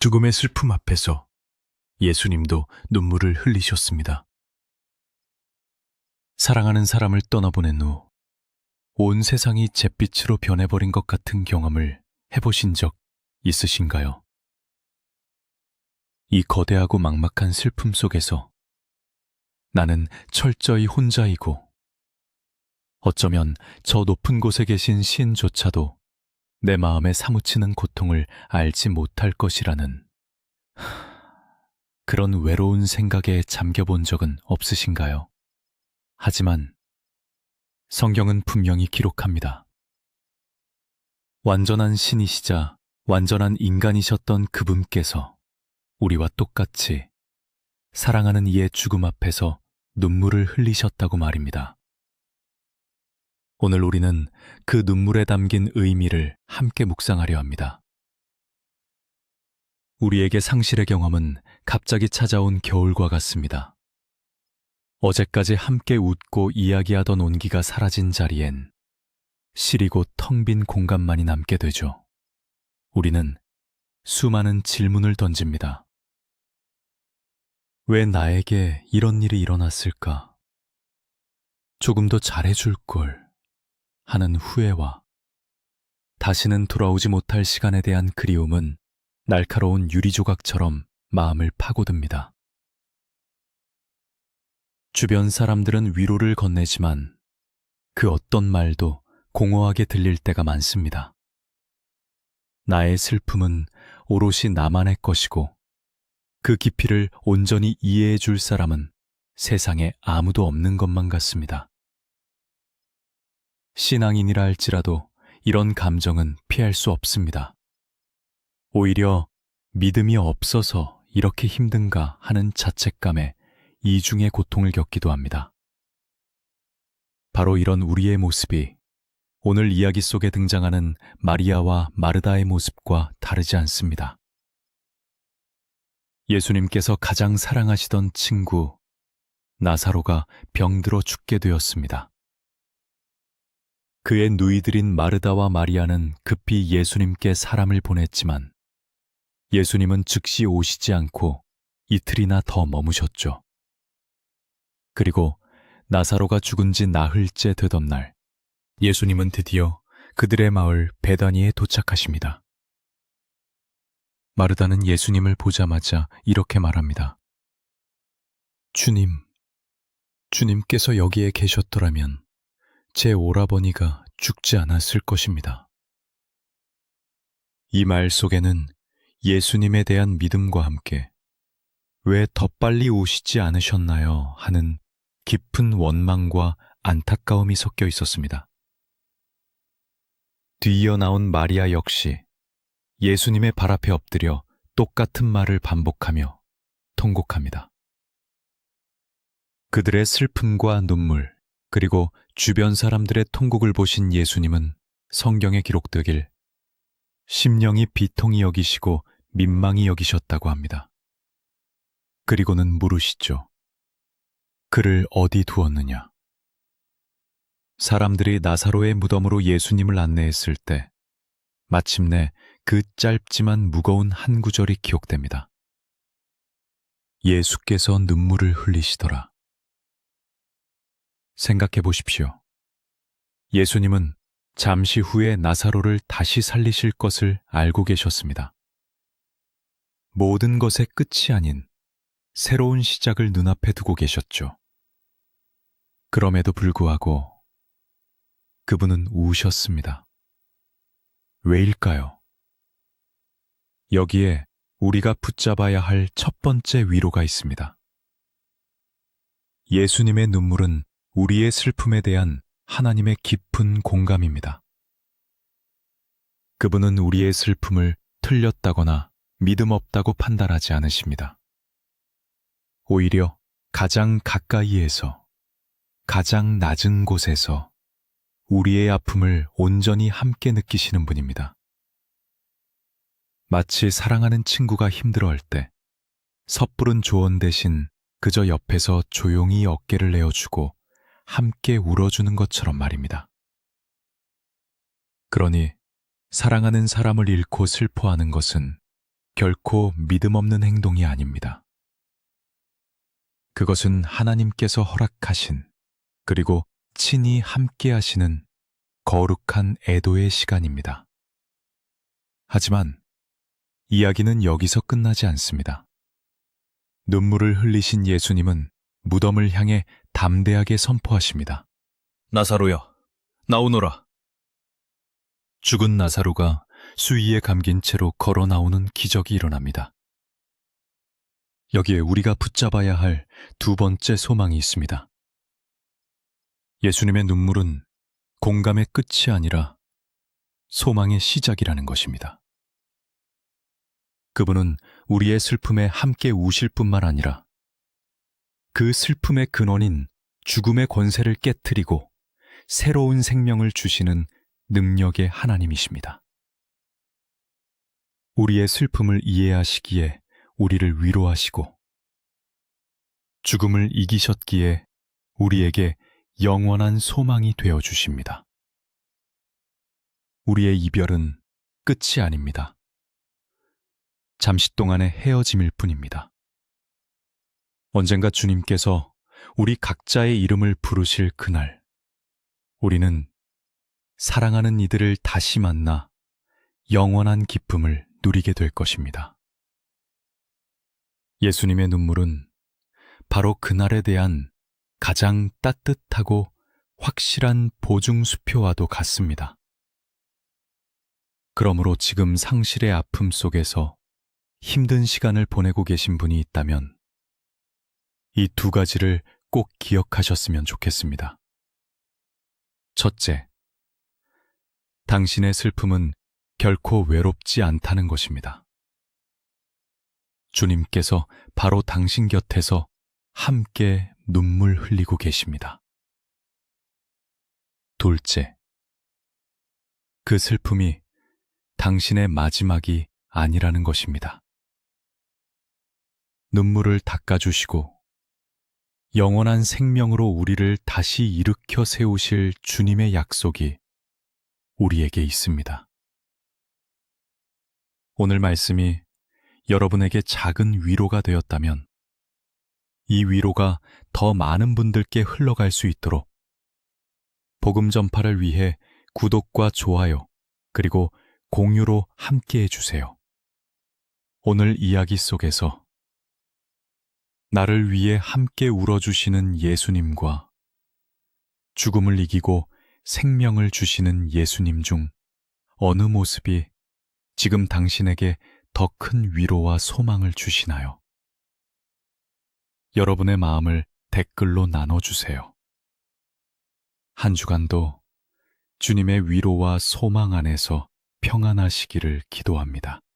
죽음의 슬픔 앞에서 예수님도 눈물을 흘리셨습니다. 사랑하는 사람을 떠나보낸 후 온 세상이 잿빛으로 변해버린 것 같은 경험을 해보신 적 있으신가요? 이 거대하고 막막한 슬픔 속에서 나는 철저히 혼자이고 어쩌면 저 높은 곳에 계신 신조차도 내 마음에 사무치는 고통을 알지 못할 것이라는 그런 외로운 생각에 잠겨본 적은 없으신가요? 하지만 성경은 분명히 기록합니다. 완전한 신이시자 완전한 인간이셨던 그분께서 우리와 똑같이 사랑하는 이의 죽음 앞에서 눈물을 흘리셨다고 말입니다. 오늘 우리는 그 눈물에 담긴 의미를 함께 묵상하려 합니다. 우리에게 상실의 경험은 갑자기 찾아온 겨울과 같습니다. 어제까지 함께 웃고 이야기하던 온기가 사라진 자리엔 시리고 텅 빈 공간만이 남게 되죠. 우리는 수많은 질문을 던집니다. 왜 나에게 이런 일이 일어났을까? 조금 더 잘해줄 걸 하는 후회와 다시는 돌아오지 못할 시간에 대한 그리움은 날카로운 유리조각처럼 마음을 파고듭니다. 주변 사람들은 위로를 건네지만 그 어떤 말도 공허하게 들릴 때가 많습니다. 나의 슬픔은 오롯이 나만의 것이고 그 깊이를 온전히 이해해 줄 사람은 세상에 아무도 없는 것만 같습니다. 신앙인이라 할지라도 이런 감정은 피할 수 없습니다. 오히려 믿음이 없어서 이렇게 힘든가 하는 자책감에 이중의 고통을 겪기도 합니다. 바로 이런 우리의 모습이 오늘 이야기 속에 등장하는 마리아와 마르다의 모습과 다르지 않습니다. 예수님께서 가장 사랑하시던 친구 나사로가 병들어 죽게 되었습니다. 그의 누이들인 마르다와 마리아는 급히 예수님께 사람을 보냈지만 예수님은 즉시 오시지 않고 이틀이나 더 머무셨죠. 그리고 나사로가 죽은 지 나흘째 되던 날, 예수님은 드디어 그들의 마을 베다니에 도착하십니다. 마르다는 예수님을 보자마자 이렇게 말합니다. 주님께서 여기에 계셨더라면 제 오라버니가 죽지 않았을 것입니다. 이 말 속에는 예수님에 대한 믿음과 함께 왜 더 빨리 오시지 않으셨나요? 하는 깊은 원망과 안타까움이 섞여 있었습니다. 뒤이어 나온 마리아 역시 예수님의 발 앞에 엎드려 똑같은 말을 반복하며 통곡합니다. 그들의 슬픔과 눈물, 그리고 주변 사람들의 통곡을 보신 예수님은 성경에 기록되길 심령이 비통히 여기시고 민망히 여기셨다고 합니다. 그리고는 물으시죠. 그를 어디 두었느냐? 사람들이 나사로의 무덤으로 예수님을 안내했을 때 마침내 그 짧지만 무거운 한 구절이 기억됩니다. 예수께서 눈물을 흘리시더라. 생각해 보십시오. 예수님은 잠시 후에 나사로를 다시 살리실 것을 알고 계셨습니다. 모든 것의 끝이 아닌 새로운 시작을 눈앞에 두고 계셨죠. 그럼에도 불구하고 그분은 우셨습니다. 왜일까요? 여기에 우리가 붙잡아야 할 첫 번째 위로가 있습니다. 예수님의 눈물은 우리의 슬픔에 대한 하나님의 깊은 공감입니다. 그분은 우리의 슬픔을 틀렸다거나 믿음 없다고 판단하지 않으십니다. 오히려 가장 가까이에서, 가장 낮은 곳에서 우리의 아픔을 온전히 함께 느끼시는 분입니다. 마치 사랑하는 친구가 힘들어할 때 섣부른 조언 대신 그저 옆에서 조용히 어깨를 내어주고 함께 울어주는 것처럼 말입니다. 그러니 사랑하는 사람을 잃고 슬퍼하는 것은 결코 믿음 없는 행동이 아닙니다. 그것은 하나님께서 허락하신 그리고 친히 함께 하시는 거룩한 애도의 시간입니다. 하지만 이야기는 여기서 끝나지 않습니다. 눈물을 흘리신 예수님은 무덤을 향해 담대하게 선포하십니다. 나사로여, 나오너라. 죽은 나사로가 수위에 감긴 채로 걸어 나오는 기적이 일어납니다. 여기에 우리가 붙잡아야 할 두 번째 소망이 있습니다. 예수님의 눈물은 공감의 끝이 아니라 소망의 시작이라는 것입니다. 그분은 우리의 슬픔에 함께 우실 뿐만 아니라 그 슬픔의 근원인 죽음의 권세를 깨트리고 새로운 생명을 주시는 능력의 하나님이십니다. 우리의 슬픔을 이해하시기에 우리를 위로하시고 죽음을 이기셨기에 우리에게 영원한 소망이 되어 주십니다. 우리의 이별은 끝이 아닙니다. 잠시 동안의 헤어짐일 뿐입니다. 언젠가 주님께서 우리 각자의 이름을 부르실 그날, 우리는 사랑하는 이들을 다시 만나 영원한 기쁨을 누리게 될 것입니다. 예수님의 눈물은 바로 그날에 대한 가장 따뜻하고 확실한 보증수표와도 같습니다. 그러므로 지금 상실의 아픔 속에서 힘든 시간을 보내고 계신 분이 있다면 이 두 가지를 꼭 기억하셨으면 좋겠습니다. 첫째, 당신의 슬픔은 결코 외롭지 않다는 것입니다. 주님께서 바로 당신 곁에서 함께 눈물 흘리고 계십니다. 둘째, 그 슬픔이 당신의 마지막이 아니라는 것입니다. 눈물을 닦아주시고 영원한 생명으로 우리를 다시 일으켜 세우실 주님의 약속이 우리에게 있습니다. 오늘 말씀이 여러분에게 작은 위로가 되었다면 이 위로가 더 많은 분들께 흘러갈 수 있도록 복음 전파를 위해 구독과 좋아요 그리고 공유로 함께 해주세요. 오늘 이야기 속에서 나를 위해 함께 울어주시는 예수님과 죽음을 이기고 생명을 주시는 예수님 중 어느 모습이 지금 당신에게 더 큰 위로와 소망을 주시나요? 여러분의 마음을 댓글로 나눠주세요. 한 주간도 주님의 위로와 소망 안에서 평안하시기를 기도합니다.